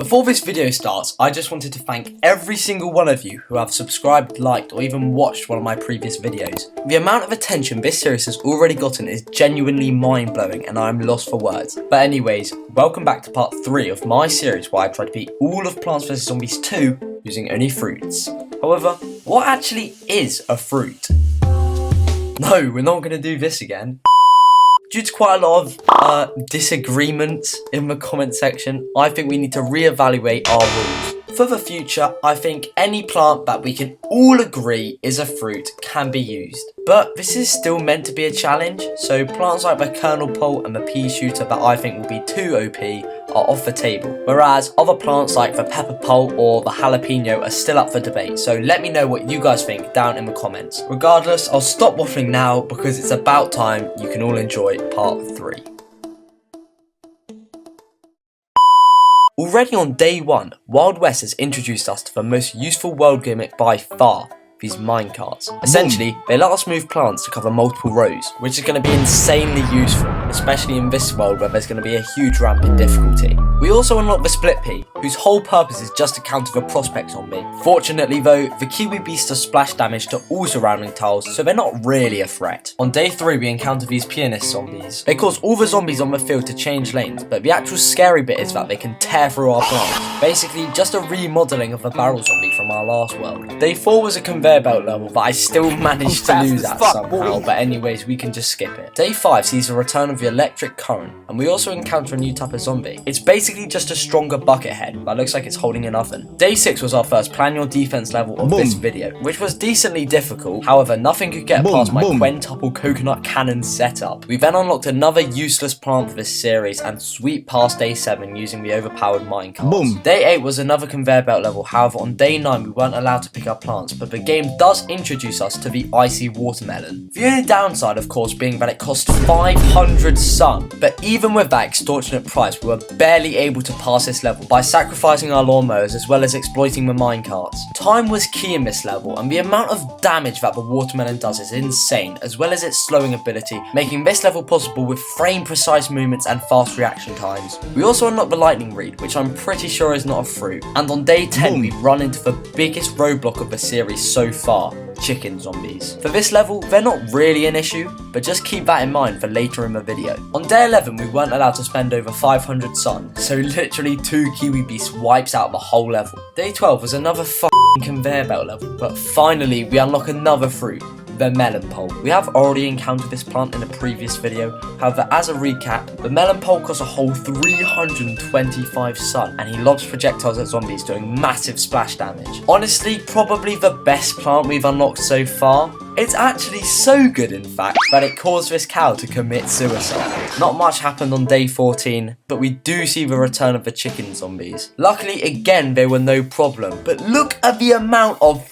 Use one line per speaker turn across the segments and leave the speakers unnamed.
Before this video starts, I just wanted to thank every single one of you who have subscribed, liked, or even watched one of my previous videos. The amount of attention this series has already gotten is genuinely mind-blowing and I am lost for words. But anyways, welcome back to part 3 of my series where I try to beat all of Plants vs Zombies 2 using only fruits. However, what actually is a fruit? No, we're not going to do this again. Due to quite a lot of disagreements in the comment section, I think we need to reevaluate our rules. For the future, I think any plant that we can all agree is a fruit can be used. But this is still meant to be a challenge, so plants like the kernel pole and the pea-shooter that I think will be too OP are off the table, whereas other plants like the pepper pole or the jalapeno are still up for debate, so let me know what you guys think down in the comments. Regardless, I'll stop waffling now because it's about time you can all enjoy part 3. Already on day 1, Wild West has introduced us to the most useful world gimmick by far, these minecarts. Essentially, they let us move plants to cover multiple rows, which is going to be insanely useful, especially in this world where there's going to be a huge ramp in difficulty. We also unlock the split pea, whose whole purpose is just to counter the prospect zombie. Fortunately though, the kiwi beasts does splash damage to all surrounding tiles, so they're not really a threat. On day 3 we encounter these pianist zombies. They cause all the zombies on the field to change lanes, but the actual scary bit is that they can tear through our plants. Basically just a remodeling of the barrel zombie from our last world. Day 4 was a conveyor belt level, but I still managed to lose that somehow, but anyways we can just skip it. Day 5 sees the return of the electric current, and we also encounter a new type of zombie. It's basically just a stronger bucket head that looks like it's holding an oven. Day 6 was our first plan your defense level of this video, which was decently difficult, however nothing could get past my quintuple coconut cannon setup. We then unlocked another useless plant for this series and sweep past day 7 using the overpowered minecarts. Day 8 was another conveyor belt level, however on day 9 we weren't allowed to pick up plants, but the game does introduce us to the icy watermelon. The only downside of course being that it cost 500 sun, but even with that extortionate price we were barely able to pass this level by sacrificing our lawnmowers as well as exploiting the minecarts. Time was key in this level and the amount of damage that the watermelon does is insane, as well as its slowing ability, making this level possible with frame precise movements and fast reaction times. We also unlocked the lightning reed, which I'm pretty sure is not a fruit, and on day 10 we run into the biggest roadblock of the series so far, chicken zombies. For this level, they're not really an issue, but just keep that in mind for later in the video. On day 11, we weren't allowed to spend over 500 sun, so literally 2 kiwi beasts wipes out the whole level. Day 12 was another conveyor belt level, but finally we unlock another fruit, the melon pole. We have already encountered this plant in a previous video, however as a recap, the melon pole costs a whole 325 sun and he lobs projectiles at zombies doing massive splash damage. Honestly, probably the best plant we've unlocked so far. It's actually so good in fact that it caused this cow to commit suicide. Not much happened on day 14, but we do see the return of the chicken zombies. Luckily again they were no problem, but look at the amount of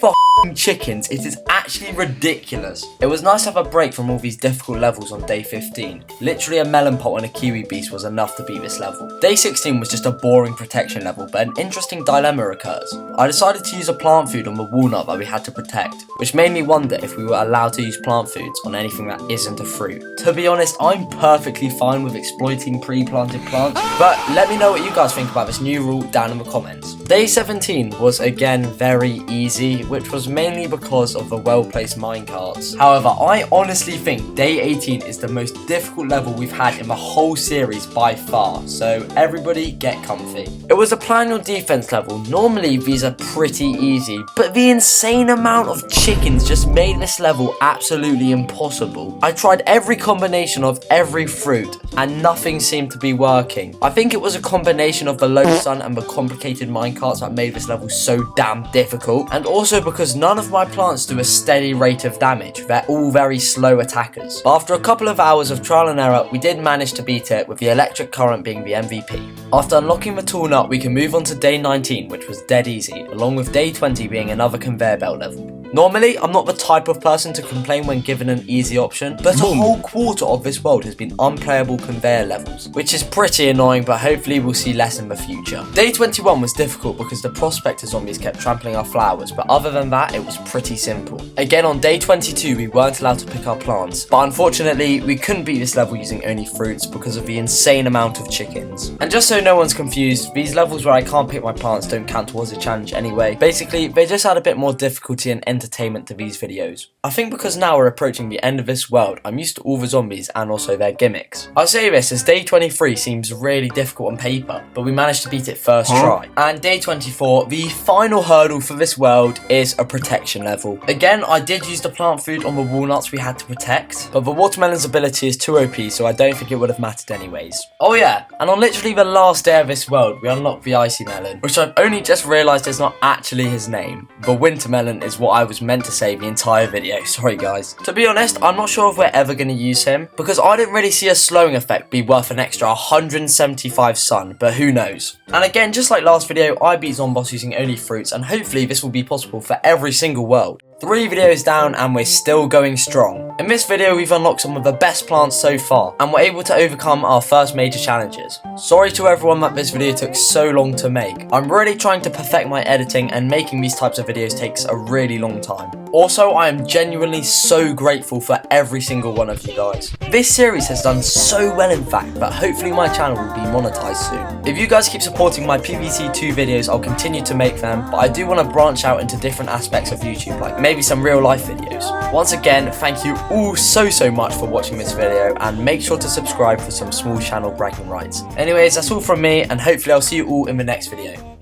chickens, it is actually ridiculous. It was nice to have a break from all these difficult levels on day 15. Literally a melon pot and a kiwi beast was enough to beat this level. Day 16 was just a boring protection level, but an interesting dilemma occurs. I decided to use a plant food on the walnut that we had to protect, which made me wonder if we were allowed to use plant foods on anything that isn't a fruit. To be honest, I'm perfectly fine with exploiting pre-planted plants, but let me know what you guys think about this new rule down in the comments. Day 17 was again very easy, which was mainly because of the well-placed minecarts. However, I honestly think day 18 is the most difficult level we've had in the whole series by far, so everybody get comfy. It was a plan your defense level. Normally these are pretty easy, but the insane amount of chickens just made this level absolutely impossible. I tried every combination of every fruit and nothing seemed to be working. I think it was a combination of the low sun and the complicated minecarts that made this level so damn difficult, and also because none of my plants do a steady rate of damage. They're all very slow attackers. But after a couple of hours of trial and error, we did manage to beat it, with the electric current being the MVP. After unlocking the tool nut, we can move on to day 19, which was dead easy, along with day 20 being another conveyor belt level. Normally, I'm not the type of person to complain when given an easy option, but a whole quarter of this world has been unplayable conveyor levels, which is pretty annoying, but hopefully we'll see less in the future. Day 21 was difficult because the prospector zombies kept trampling our flowers, but other than that, it was pretty simple. Again, on day 22, we weren't allowed to pick our plants, but unfortunately, we couldn't beat this level using only fruits because of the insane amount of chickens. And just so no one's confused, these levels where I can't pick my plants don't count towards the challenge anyway. Basically, they just add a bit more difficulty and entertainment to these videos. I think because now we're approaching the end of this world, I'm used to all the zombies and also their gimmicks. I'll say this as day 23 seems really difficult on paper, but we managed to beat it first try. And day 24, the final hurdle for this world is a protection level. Again, I did use the plant food on the walnuts we had to protect, but the watermelon's ability is too OP, so I don't think it would have mattered anyways. Oh yeah, and on literally the last day of this world, we unlocked the icy melon, which I've only just realised is not actually his name. The winter melon is what I was meant to say the entire video, sorry guys. To be honest, I'm not sure if we're ever going to use him, because I didn't really see a slowing effect be worth an extra 175 sun, but who knows. And again, just like last video, I beat Zomboss using only fruits, and hopefully this will be possible for every single world. 3 videos down and we're still going strong. In this video we've unlocked some of the best plants so far and we're able to overcome our first major challenges. Sorry to everyone that this video took so long to make. I'm really trying to perfect my editing and making these types of videos takes a really long time. Also, I am genuinely so grateful for every single one of you guys. This series has done so well in fact that hopefully my channel will be monetized soon. If you guys keep supporting my PVC2 videos, I'll continue to make them, but I do want to branch out into different aspects of YouTube, like maybe some real life videos. Once again, thank you all so much for watching this video and make sure to subscribe for some small channel bragging rights. Anyways, that's all from me and hopefully I'll see you all in the next video.